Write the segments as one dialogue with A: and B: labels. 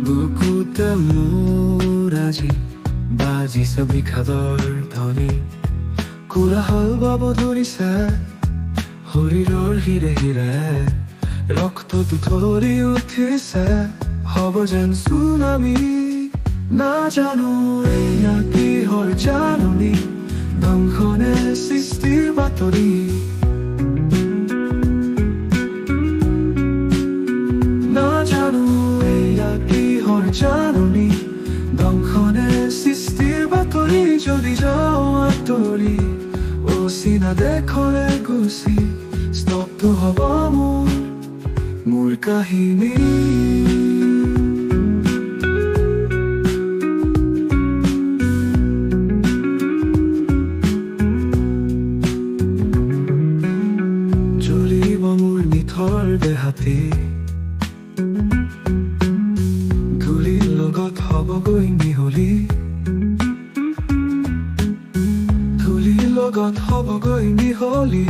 A: বুকুতে মোৰ আজি বাজিছে বিষাদৰ ধ্বনি কোলাহল বাব ধৰিছে শৰীৰৰ হিৰে হিৰে ৰক্তটো থৰি উঠিছে হ'ব যেন চুনামি নাজানো এয়া কিহৰ জাননী দংশনে সৃষ্টিৰ বাতৰি নাজানো এয়া কিহৰ জাননী দংশনে সৃষ্টিৰ বাতৰি যদি যাওঁ আঁতৰি অচিনা দেশলে গুচি স্তব্ধ হ'ব মোৰ কাহিনী জ্বলিব মোৰ নিথৰ দেহাতি ধূলিৰ লগত হ'বগৈ মিহলি ধূলিৰ লগত হ'বগৈ মিহলি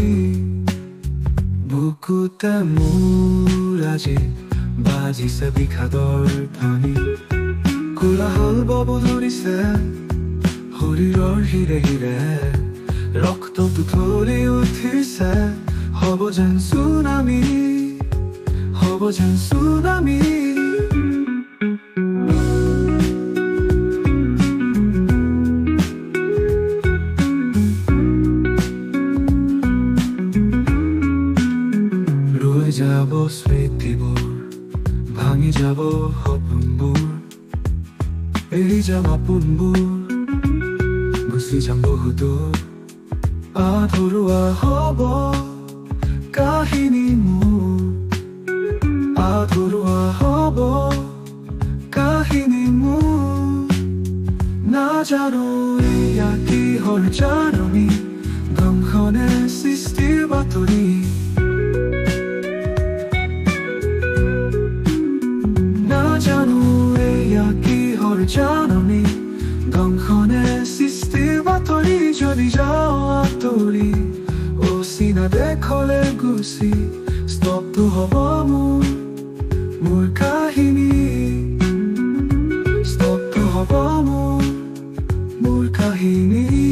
A: বুকুতে মোৰ আজি বাজিছে বিষাদৰ ধ্বনি কোলাহল বব ধৰিছে শৰীৰৰ হিৰে হিৰে ৰক্তটো থৰি উঠিছে হ'ব যেন চুনামি হ'ব যেন চুনামি ৰৈ যাব স্মৃতিবোৰ ভাঙি যাব সপোনবোৰ এৰি যাম আপোনবোৰ গুচি যাম বহুতো আধৰুৱা হ'ব কাহিনী মোৰ আধৰুৱা হ'ব কাহিনী মোৰ নাজানো এয়া কিহৰ জাননী দংশনে সৃষ্টিৰ বাতৰি নাজানো এয়া কিহৰ জাননী দংশনে সৃষ্টিৰ বাতৰি যদি যাওঁ আঁতৰি অচিনা দেশলে গুচি স্তব্ধ হ'ব মোৰ কাহিনী স্তব্ধ হ'ব মোৰ কাহিনী